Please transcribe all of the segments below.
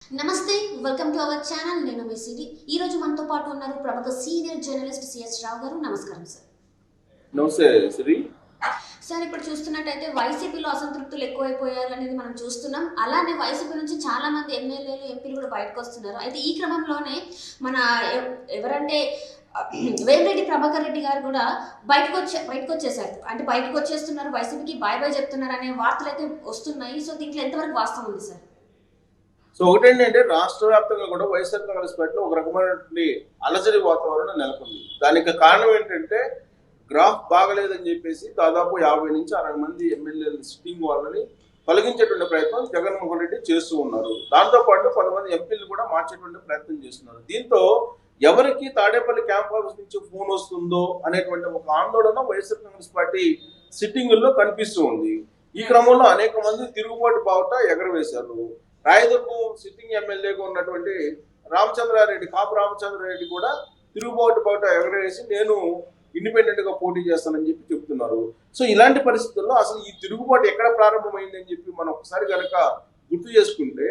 నమస్తే, welcome to our channel. నేను మీ సిరి. ఈ రోజు మనతో పాటు ఉన్నారు ప్రముఖ సీనియర్ జర్నలిస్ట్ సిఎస్ రావు గారు. నమస్కారం సార్. నమస్తే శ్రీ. సార్, ఇప్పుడు చూస్తున్నట్టయితే వైసీపీలో అసంతృప్తులు ఎక్కువైపోయారు అనేది మనం చూస్తున్నాం. అలానే వైసీపీ నుంచి చాలా మంది ఎమ్మెల్యేలు, ఎంపీలు కూడా బయటకు వస్తున్నారు. అయితే ఈ క్రమంలోనే మన ఎవరంటే వేమిరెడ్డి ప్రభాకర్ రెడ్డి గారు కూడా బయటకు వచ్చేసారు. అంటే బయటకు వచ్చేస్తున్నారు, వైసీపీకి బాయ్ బాయ్ చెప్తున్నారు అనే వార్తలు అయితే వస్తున్నాయి. సో దీంట్లో ఎంతవరకు వాస్తవం ఉంది సార్? సో ఒకటేంటంటే రాష్ట్ర వ్యాప్తంగా కూడా వైఎస్ఆర్ కాంగ్రెస్ పార్టీలో ఒక రకమైనటువంటి అలజడి వాతావరణం నెలకొంది. దానికి కారణం ఏంటంటే గ్రాఫ్ బాగలేదని చెప్పేసి దాదాపు 50 నుంచి 60 మంది ఎమ్మెల్యేల సిట్టింగ్ వాళ్ళని తొలగించేటువంటి ప్రయత్నం జగన్మోహన్ రెడ్డి చేస్తూ ఉన్నారు. దాంతోపాటు కొంతమంది ఎంపీలు కూడా మార్చేటువంటి ప్రయత్నం చేస్తున్నారు. దీంతో ఎవరికి తాడేపల్లి క్యాంప్ ఆఫీస్ నుంచి ఫోన్ వస్తుందో అనేటువంటి ఒక ఆందోళన వైఎస్ఆర్ కాంగ్రెస్ పార్టీ సిట్టింగుల్లో కనిపిస్తూ ఉంది. ఈ క్రమంలో అనేక మంది తిరుగుబాటు బావుట ఎగరవేశారు. రాయదుర్గం సిట్టింగ్ ఎమ్మెల్యేగా ఉన్నటువంటి కాపు రామచంద్రారెడ్డి కూడా తిరుగుబాటు బావుట ఎగరవేసి నేను ఇండిపెండెంట్ గా పోటీ చేస్తానని చెప్పి చెప్తున్నారు. సో ఇలాంటి పరిస్థితుల్లో అసలు ఈ తిరుగుబాటు ఎక్కడ ప్రారంభమైందని చెప్పి మనం ఒకసారి కనుక గుర్తు చేసుకుంటే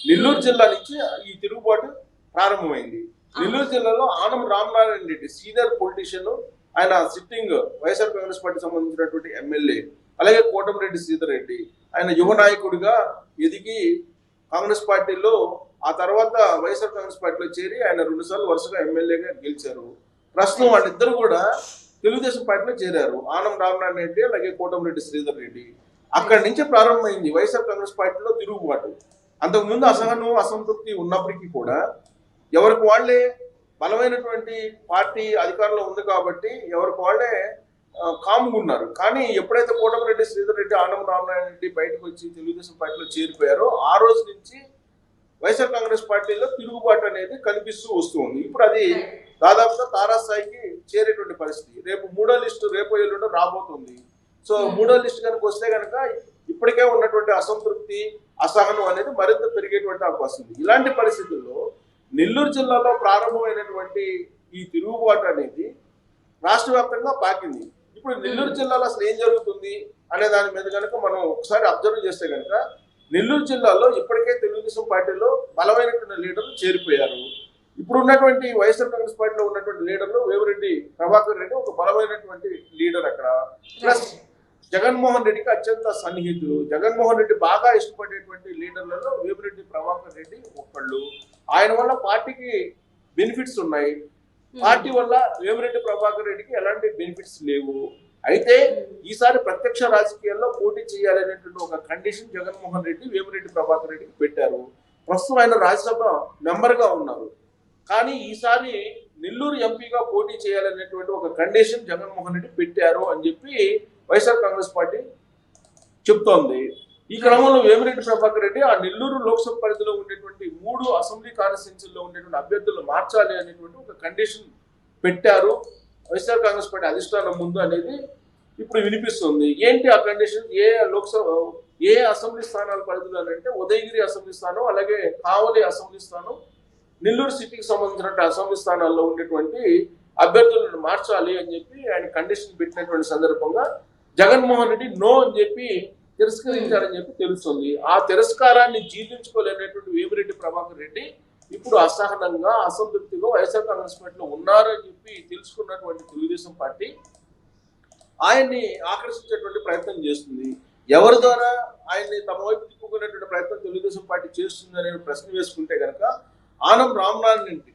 నెల్లూరు జిల్లా నుంచి ఈ తిరుగుబాటు ప్రారంభమైంది. నెల్లూరు జిల్లాలో ఆనం రామనారాయణ రెడ్డి సీనియర్ పొలిటీషియన్, ఆయన సిట్టింగ్ వైఎస్ఆర్ కాంగ్రెస్ పార్టీ సంబంధించినటువంటి ఎమ్మెల్యే. అలాగే కోటమిరెడ్డి శ్రీధర్ రెడ్డి, ఆయన యువ నాయకుడిగా ఎదిగి కాంగ్రెస్ పార్టీలో, ఆ తర్వాత వైఎస్ఆర్ కాంగ్రెస్ పార్టీలో చేరి ఆయన 2 సార్లు వరుసగా ఎమ్మెల్యేగా గెలిచారు. ప్రస్తుతం వాళ్ళిద్దరు కూడా తెలుగుదేశం పార్టీలో చేరారు, ఆనం రామనారాయణ రెడ్డి అలాగే కోటమిరెడ్డి శ్రీధర్ రెడ్డి. అక్కడి నుంచే ప్రారంభమైంది వైఎస్ఆర్ కాంగ్రెస్ పార్టీలో తిరుగుబాటు. అంతకుముందు అసహనం, అసంతృప్తి ఉన్నప్పటికీ కూడా ఎవరికి వాళ్లే బలమైనటువంటి పార్టీ అధికారంలో ఉంది కాబట్టి ఎవరికి వాళ్లే కామ్గా ఉన్నారు. కానీ ఎప్పుడైతే కోటమిరెడ్డి శ్రీధర్ రెడ్డి, ఆనం రామనారాయణ రెడ్డి బయటకు వచ్చి తెలుగుదేశం పార్టీలో చేరిపోయారో ఆ రోజు నుంచి వైఎస్ఆర్ కాంగ్రెస్ పార్టీలో తిరుగుబాటు అనేది కనిపిస్తూ వస్తుంది. ఇప్పుడు అది దాదాపుగా తారాస్థాయికి చేరేటువంటి పరిస్థితి. రేపు 3వ లిస్టు రేపు ఎల్లుండో రాబోతుంది. సో 3వ లిస్టు కనుక వస్తే కనుక ఇప్పటికే ఉన్నటువంటి అసంతృప్తి, అసహనం అనేది మరింత పెరిగేటువంటి అవకాశం ఉంది. ఇలాంటి పరిస్థితుల్లో నెల్లూరు జిల్లాలో ప్రారంభమైనటువంటి ఈ తిరుగుబాటు అనేది రాష్ట్ర వ్యాప్తంగా పాకింది. ఇప్పుడు నెల్లూరు జిల్లాలో అసలు ఏం జరుగుతుంది అనే దాని మీద కనుక మనం ఒకసారి అబ్జర్వ్ చేస్తే కనుక నెల్లూరు జిల్లాలో ఇప్పటికే తెలుగుదేశం పార్టీలో బలమైనటువంటి లీడర్లు చేరిపోయారు. ఇప్పుడు ఉన్నటువంటి వైఎస్ఆర్ కాంగ్రెస్ పార్టీలో ఉన్నటువంటి లీడర్లు వేమిరెడ్డి ప్రభాకర్ రెడ్డి ఒక బలమైనటువంటి లీడర్ అక్కడ. ప్లస్ జగన్మోహన్ రెడ్డికి అత్యంత సన్నిహితులు, జగన్మోహన్ రెడ్డి బాగా ఇష్టపడేటువంటి లీడర్లలో వేమిరెడ్డి ప్రభాకర్ రెడ్డి ఒకళ్ళు. ఆయన వల్ల పార్టీకి బెనిఫిట్స్ ఉన్నాయి, పార్టీ వల్ల వేమిరెడ్డి ప్రభాకర్ రెడ్డికి ఎలాంటి బెనిఫిట్స్ లేవు. అయితే ఈసారి ప్రత్యక్ష రాజకీయాల్లో పోటీ చేయాలనేటువంటి ఒక కండిషన్ జగన్మోహన్ రెడ్డి వేమిరెడ్డి ప్రభాకర్ రెడ్డికి పెట్టారు. ప్రస్తుతం ఆయన రాజ్యసభ మెంబర్గా ఉన్నారు. కానీ ఈసారి నెల్లూరు ఎంపీగా పోటీ చేయాలనేటువంటి ఒక కండిషన్ జగన్మోహన్ రెడ్డి పెట్టారు అని చెప్పి వైఎస్ఆర్ కాంగ్రెస్ పార్టీ చెప్తోంది. ఈ క్రమంలో వేమిరెడ్డి ప్రభాకర్ రెడ్డి ఆ నెల్లూరు లోక్సభ పరిధిలో ఉండేటువంటి 3 అసెంబ్లీ కాన్స్టిట్యున్సీల్లో ఉండేటువంటి అభ్యర్థులు మార్చాలి అనేటువంటి ఒక కండిషన్ పెట్టారు వైఎస్ఆర్ కాంగ్రెస్ పార్టీ అధిష్టానం ముందు అనేది ఇప్పుడు వినిపిస్తుంది. ఏంటి ఆ కండిషన్? ఏ అసెంబ్లీ స్థానాల పరిధిలో అంటే ఉదయగిరి అసెంబ్లీ స్థానం, అలాగే కావలి అసెంబ్లీ స్థానం, నెల్లూరు సిటీకి సంబంధించినటువంటి అసెంబ్లీ స్థానాల్లో ఉండేటువంటి అభ్యర్థులను మార్చాలి అని చెప్పి ఆయన కండిషన్ పెట్టినటువంటి సందర్భంగా జగన్మోహన్ రెడ్డి నో అని చెప్పి తిరస్కరించారని చెప్పి తెలుస్తుంది. ఆ తిరస్కారాన్ని జీర్ణించుకోలేనటువంటి వేమిరెడ్డి ప్రభాకర్ రెడ్డి ఇప్పుడు అసహనంగా, అసంతృప్తిగా వైఎస్ఆర్ కాంగ్రెస్ పార్టీలో ఉన్నారు అని చెప్పి తెలుసుకున్నటువంటి తెలుగుదేశం పార్టీ ఆయన్ని ఆకర్షించేటువంటి ప్రయత్నం చేస్తుంది. ఎవరి ద్వారా ఆయన్ని తమ వైపు తిప్పుకునేటువంటి ప్రయత్నం తెలుగుదేశం పార్టీ చేస్తుంది అనే ప్రశ్న వేసుకుంటే కనుక ఆనం రామనారాయణ రెడ్డి,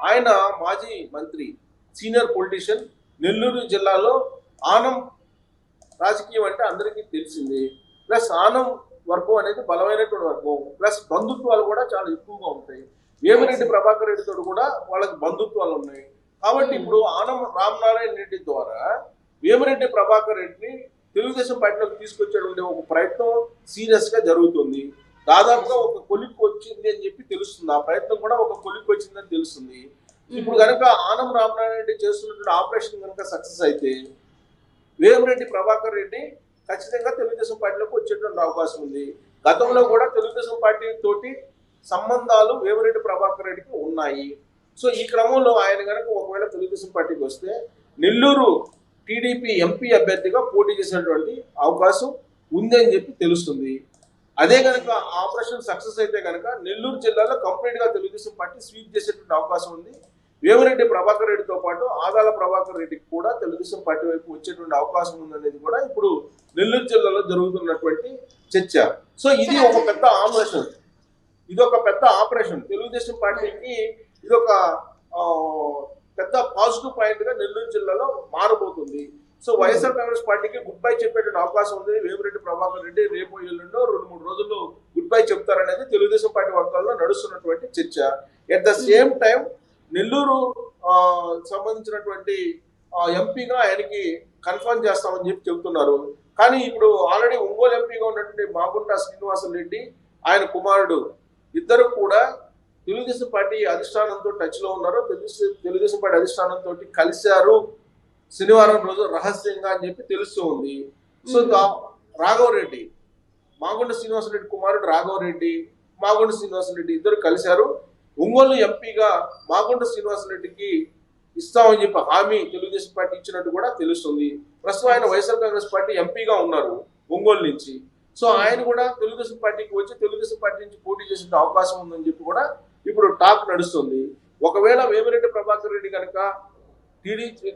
ఆయన మాజీ మంత్రి, సీనియర్ పొలిటీషియన్. నెల్లూరు జిల్లాలో ఆనం రాజకీయం అంటే అందరికీ తెలిసింది. ప్లస్ ఆనం వర్గం అనేది బలమైనటువంటి వర్గం, ప్లస్ బంధుత్వాలు కూడా చాలా ఎక్కువగా ఉంటాయి. వేమిరెడ్డి ప్రభాకర్ రెడ్డితో కూడా వాళ్ళకి బంధుత్వాలు ఉన్నాయి. కాబట్టి ఇప్పుడు ఆనం రామనారాయణ రెడ్డి ద్వారా వేమిరెడ్డి ప్రభాకర్ రెడ్డిని తెలుగుదేశం పార్టీలోకి తీసుకొచ్చేటువంటి ఒక ప్రయత్నం సీరియస్ గా జరుగుతుంది. దాదాపుగా ఒక కొలిక్కి వచ్చింది అని చెప్పి తెలుస్తుంది. ఆ ప్రయత్నం కూడా ఒక కొలిక్కి వచ్చిందని తెలుస్తుంది. ఇప్పుడు కనుక ఆనం రామనారాయణ రెడ్డి చేస్తున్నటువంటి ఆపరేషన్ కనుక సక్సెస్ అయితే వేమిరెడ్డి ప్రభాకర్ రెడ్డి ఖచ్చితంగా తెలుగుదేశం పార్టీలోకి వచ్చేటువంటి అవకాశం ఉంది. గతంలో కూడా తెలుగుదేశం పార్టీ తోటి సంబంధాలు వేమిరెడ్డి ప్రభాకర్ రెడ్డికి ఉన్నాయి. సో ఈ క్రమంలో ఆయన కనుక ఒకవేళ తెలుగుదేశం పార్టీకి వస్తే నెల్లూరు టీడీపీ ఎంపీ అభ్యర్థిగా పోటీ చేసేటువంటి అవకాశం ఉంది అని చెప్పి తెలుస్తుంది. అదే కనుక ఆపరేషన్ సక్సెస్ అయితే కనుక నెల్లూరు జిల్లాలో కంప్లీట్ గా తెలుగుదేశం పార్టీ స్వీప్ చేసేటువంటి అవకాశం ఉంది. వేమిరెడ్డి ప్రభాకర్ రెడ్డితో పాటు ఆదాల ప్రభాకర్ రెడ్డికి కూడా తెలుగుదేశం పార్టీ వైపు వచ్చేటువంటి అవకాశం ఉందనేది కూడా ఇప్పుడు నెల్లూరు జిల్లాలో జరుగుతున్నటువంటి చర్చ. సో ఇది ఒక పెద్ద ఆపరేషన్, తెలుగుదేశం పార్టీకి ఇది ఒక పెద్ద పాజిటివ్ పాయింట్ గా నెల్లూరు జిల్లాలో మారబోతుంది. సో వైఎస్ఆర్ కాంగ్రెస్ పార్టీకి గుడ్ బై చెప్పేటువంటి అవకాశం ఉంది. వేమిరెడ్డి ప్రభాకర్ రెడ్డి రేపు ఎల్లుండో 2-3 రోజుల్లో గుడ్ బై చెప్తారనేది తెలుగుదేశం పార్టీ వర్గాల్లో నడుస్తున్నటువంటి చర్చ. At the same time Nellore సంబంధించినటువంటి ఎంపీగా ఆయనకి కన్ఫర్మ్ చేస్తామని చెప్పి చెబుతున్నారు. కానీ ఇప్పుడు ఆల్రెడీ ఒంగోలు ఎంపీగా ఉన్నటువంటి మాగుంట శ్రీనివాసరెడ్డి ఆయన కుమారుడు ఇద్దరు కూడా తెలుగుదేశం పార్టీ అధిష్టానంతో టచ్ లో ఉన్నారు. తెలుగుదేశం పార్టీ అధిష్టానంతో కలిశారు శనివారం రోజు రహస్యంగా అని చెప్పి తెలుస్తూ ఉంది. సో రాఘవరెడ్డి, మాగుంట శ్రీనివాసరెడ్డి కుమారుడు రాఘవరెడ్డి, మాగుంట శ్రీనివాసరెడ్డి ఇద్దరు కలిశారు. ఒంగోలు ఎంపీగా మాగుంట శ్రీనివాసరెడ్డికి ఇస్తామని చెప్పి హామీ తెలుగుదేశం పార్టీ ఇచ్చినట్టు కూడా తెలుస్తుంది. ప్రస్తుతం ఆయన వైఎస్ఆర్ కాంగ్రెస్ పార్టీ ఎంపీగా ఉన్నారు ఒంగోలు నుంచి. సో ఆయన కూడా తెలుగుదేశం పార్టీకి వచ్చి తెలుగుదేశం పార్టీ నుంచి పోటీ చేసే అవకాశం ఉందని చెప్పి కూడా ఇప్పుడు టాక్ నడుస్తుంది. ఒకవేళ వేమిరెడ్డి ప్రభాకర్ రెడ్డి కనుక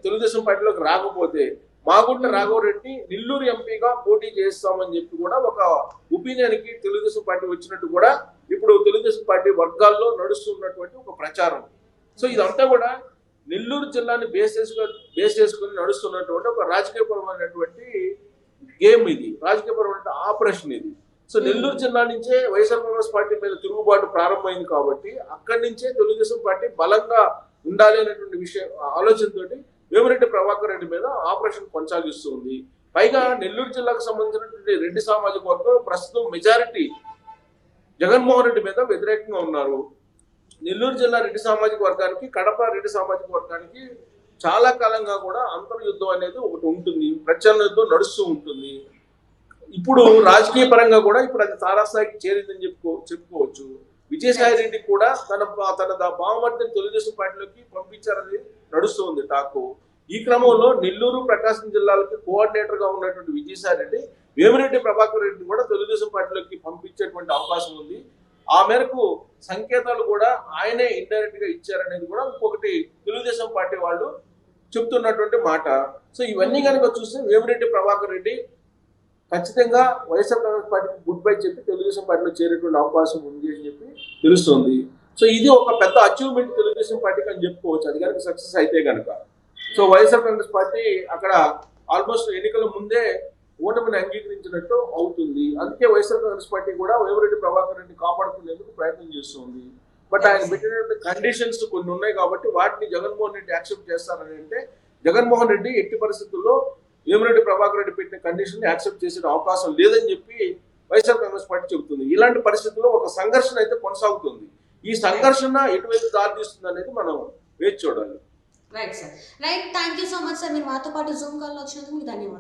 తెలుగుదేశం పార్టీలోకి రాకపోతే మాగుంట రాఘవరెడ్డి నెల్లూరు ఎంపీగా పోటీ చేస్తామని చెప్పి కూడా ఒక ఒపీనియన్ కి తెలుగుదేశం పార్టీ వచ్చినట్టు కూడా ఇప్పుడు తెలుగుదేశం పార్టీ వర్గాల్లో నడుస్తున్నటువంటి ఒక ప్రచారం. సో ఇదంతా కూడా నెల్లూరు జిల్లాని బేస్ చేసుకుని నడుస్తున్నటువంటి ఒక రాజకీయపరమైనటువంటి గేమ్, ఇది రాజకీయపరమైన ఆపరేషన్ ఇది. సో నెల్లూరు జిల్లా నుంచే వైఎస్ఆర్ కాంగ్రెస్ పార్టీ మీద తిరుగుబాటు ప్రారంభమైంది కాబట్టి అక్కడి నుంచే తెలుగుదేశం పార్టీ బలంగా ఉండాలి అనేటువంటి విషయం ఆలోచనతో వేమిరెడ్డి ప్రభాకర్ రెడ్డి మీద ఆపరేషన్ కొనసాగిస్తుంది. పైగా నెల్లూరు జిల్లాకు సంబంధించినటువంటి రెడ్డి సామాజిక వర్గం ప్రస్తుతం మెజారిటీ జగన్మోహన్ రెడ్డి మీద వ్యతిరేకంగా ఉన్నారు. నెల్లూరు జిల్లా రెడ్డి సామాజిక వర్గానికి, కడప రెడ్డి సామాజిక వర్గానికి చాలా కాలంగా కూడా అంతర్యుద్ధం అనేది ఒకటి ఉంటుంది, ప్రచన్న యుద్ధం నడుస్తూ ఉంటుంది. ఇప్పుడు రాజకీయ పరంగా కూడా ఇప్పుడు అది తారాస్థాయికి చేరిందని చెప్పుకోవచ్చు. విజయసాయి రెడ్డి కూడా తన బావమర్దిని తెలుగుదేశం పార్టీలోకి పంపించారని నడుస్తుంది టాకు. ఈ క్రమంలో నెల్లూరు, ప్రకాశం జిల్లాలకి కోఆర్డినేటర్ గా ఉన్నటువంటి విజయసాయి రెడ్డి వేమిరెడ్డి ప్రభాకర్ రెడ్డిని కూడా తెలుగుదేశం పార్టీలోకి పంపించేటువంటి అవకాశం ఉంది. ఆ మేరకు సంకేతాలు కూడా ఆయనే ఇండైరెక్ట్ గా ఇచ్చారనేది కూడా ఇంకొకటి తెలుగుదేశం పార్టీ వాళ్ళు చెప్తున్నటువంటి మాట. సో ఇవన్నీ కనుక చూస్తే వేమిరెడ్డి ప్రభాకర్ రెడ్డి ఖచ్చితంగా వైఎస్ఆర్ కాంగ్రెస్ పార్టీకి గుడ్ బై చెప్పి తెలుగుదేశం పార్టీలో చేరేటువంటి అవకాశం ఉంది అని చెప్పి తెలుస్తుంది. సో ఇది ఒక పెద్ద అచీవ్మెంట్ తెలుగుదేశం పార్టీకి అని చెప్పుకోవచ్చు, అది కనుక సక్సెస్ అయితే కనుక. సో వైఎస్ఆర్ కాంగ్రెస్ పార్టీ అక్కడ ఆల్మోస్ట్ ఎన్నికల ముందే ఓటమిని అంగీకరించినట్టు అవుతుంది. అందుకే వైఎస్ఆర్ కాంగ్రెస్ పార్టీ కూడా వేమిరెడ్డి ప్రభాకర్ రెడ్డిని కాపాడుకునేందుకు ప్రయత్నం చేస్తుంది. బట్ ఆయన పెట్టినటువంటి కండిషన్స్ కొన్ని ఉన్నాయి కాబట్టి వాటిని జగన్మోహన్ రెడ్డి యాక్సెప్ట్ చేస్తారని అంటే జగన్మోహన్ రెడ్డి ఎట్టి పరిస్థితుల్లో వేమిరెడ్డి ప్రభాకర్ రెడ్డి పెట్టిన కండిషన్ యాక్సెప్ట్ చేసే అవకాశం లేదని చెప్పి వైఎస్ఆర్ కాంగ్రెస్ పార్టీ చెబుతుంది. ఇలాంటి పరిస్థితుల్లో ఒక సంఘర్షణ అయితే కొనసాగుతుంది. ఈ సంఘర్షణ ఎటువైపు దారితీస్తుంది అనేది మనం వేచి చూడాలి. Right sir, right. Thank you so much sir, మీరు మాతో పాటు జూమ్ కాల్లో వచ్చినందుకు మీకు ధన్యవాదాలు.